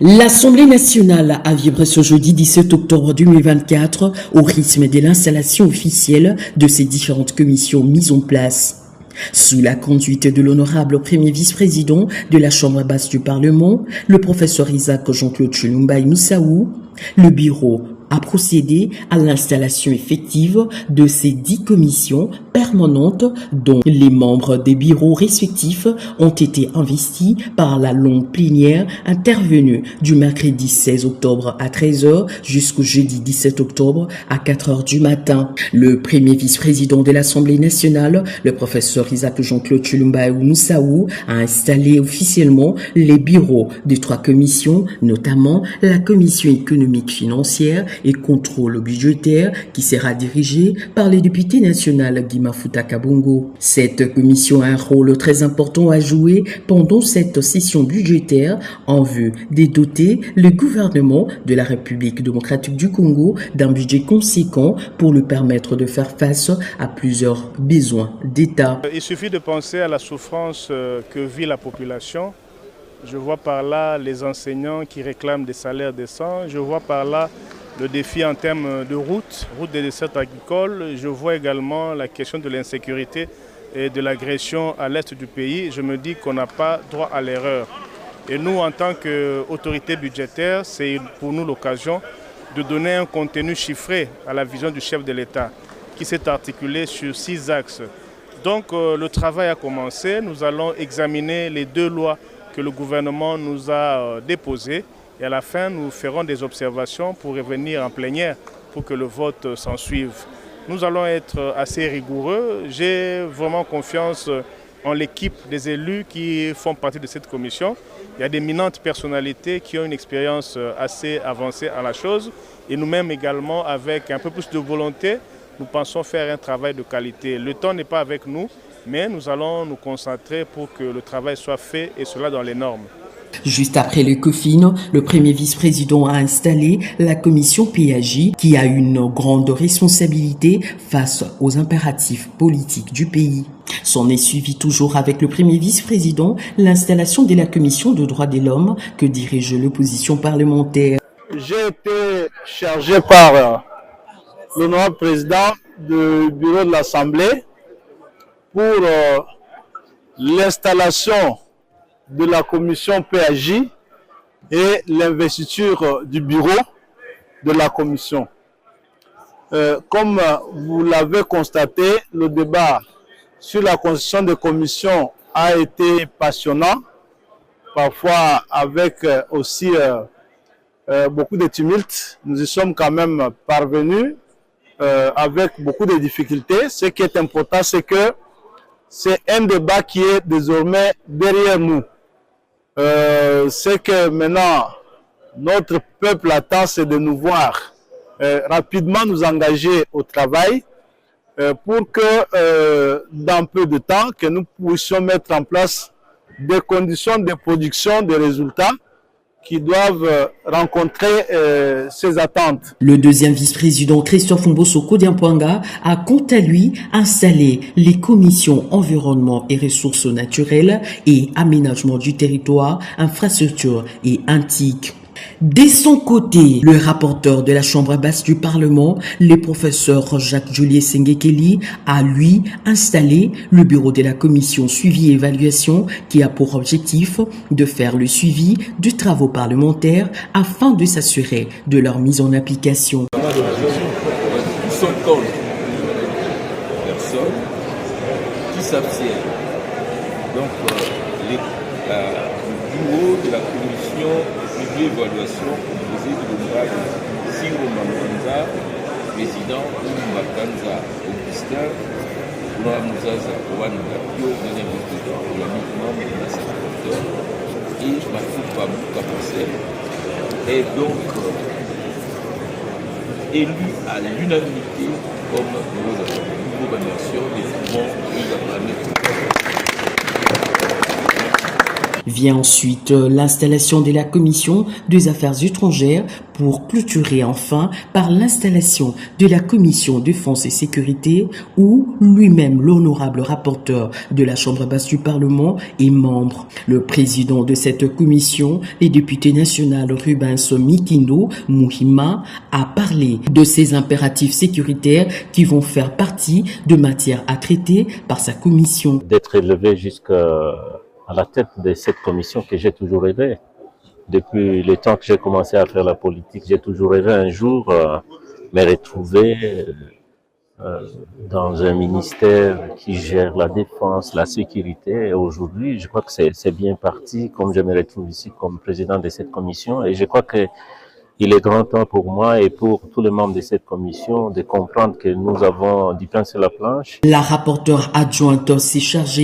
L'Assemblée nationale a vibré ce jeudi 17 octobre 2024 au rythme de l'installation officielle de ces différentes commissions mises en place. Sous la conduite de l'honorable premier vice-président de la Chambre basse du Parlement, le professeur Isaac Jean-Claude Chilumba Moussaou, le bureau a procédé à l'installation effective de ces 10 commissions permanentes dont les membres des bureaux respectifs ont été investis par la longue plénière intervenue du mercredi 16 octobre à 13h jusqu'au jeudi 17 octobre à 4h du matin. Le premier vice-président de l'Assemblée nationale, le professeur Isaac Jean-Claude Chilumba Moussaou, a installé officiellement les bureaux de 3 commissions, notamment la commission économique financière et contrôle budgétaire qui sera dirigée par le député national Guy Mafuta Kabongo. Cette commission a un rôle très important à jouer pendant cette session budgétaire en vue de doter le gouvernement de la République démocratique du Congo d'un budget conséquent pour lui permettre de faire face à plusieurs besoins d'État. Il suffit de penser à la souffrance que vit la population. Je vois par là les enseignants qui réclament des salaires décents. Je vois par là le défi en termes de route des dessertes agricoles. Je vois également la question de l'insécurité et de l'agression à l'est du pays. Je me dis qu'on n'a pas droit à l'erreur. Et nous, en tant qu'autorité budgétaire, c'est pour nous l'occasion de donner un contenu chiffré à la vision du chef de l'État qui s'est articulé sur 6 axes. Donc le travail a commencé. Nous allons examiner les 2 lois que le gouvernement nous a déposées. Et à la fin, nous ferons des observations pour revenir en plénière pour que le vote s'en suive. Nous allons être assez rigoureux. J'ai vraiment confiance en l'équipe des élus qui font partie de cette commission. Il y a d'éminentes personnalités qui ont une expérience assez avancée à la chose. Et nous-mêmes également, avec un peu plus de volonté, nous pensons faire un travail de qualité. Le temps n'est pas avec nous, mais nous allons nous concentrer pour que le travail soit fait et cela dans les normes. Juste après le COFIN, le premier vice-président a installé la commission PAJ qui a une grande responsabilité face aux impératifs politiques du pays. S'en est suivi toujours avec le premier vice-président l'installation de la commission de droits de l'homme que dirige l'opposition parlementaire. J'ai été chargé par l'honorable président du bureau de l'Assemblée pour l'installation de la commission PAJ et l'investiture du bureau de la commission. Comme vous l'avez constaté, le débat sur la constitution des commissions a été passionnant, parfois avec aussi beaucoup de tumultes. Nous y sommes quand même parvenus avec beaucoup de difficultés. Ce qui est important, c'est que c'est un débat qui est désormais derrière nous. C'est que maintenant, notre peuple attend, c'est de nous voir rapidement nous engager au travail pour que dans peu de temps, que nous puissions mettre en place des conditions de production, de résultats qui doivent rencontrer ces attentes. Le deuxième vice-président Christophe Mbosso Diampouanga a quant à lui installé les commissions environnement et ressources naturelles et aménagement du territoire, infrastructure et antique. De son côté, le rapporteur de la Chambre basse du Parlement, le professeur Jacques-Juliet Sengekeli, a lui installé le bureau de la commission suivi et évaluation qui a pour objectif de faire le suivi des travaux parlementaires afin de s'assurer de leur mise en application. Qui sont contre personne, qui s'abstiennent. Donc le bureau de la commission évaluation composée de l'honorable Siro Makanza, président, ou Makanza Augustin, l'honorable Mouzaza Owan Gapio, deuxième vice-président, pour la membre de la sénateur, et Matou Pabou Kapasel, est donc élu à l'unanimité comme nouveau version des mouvements nous acclamer. Vient ensuite l'installation de la commission des affaires étrangères pour clôturer enfin par l'installation de la commission défense et sécurité où lui-même l'honorable rapporteur de la Chambre basse du Parlement est membre. Le président de cette commission, le député national Rubens Mikindo Muhima, a parlé de ces impératifs sécuritaires qui vont faire partie de matières à traiter par sa commission. D'être élevé jusqu'à la tête de cette commission que j'ai toujours rêvé. Depuis le temps que j'ai commencé à faire la politique, j'ai toujours rêvé un jour me retrouver dans un ministère qui gère la défense, la sécurité. Et aujourd'hui, je crois que c'est bien parti, comme je me retrouve ici comme président de cette commission. Et je crois que il est grand temps pour moi et pour tous les membres de cette commission de comprendre que nous avons du pain sur la planche. La rapporteure adjointe s'est chargée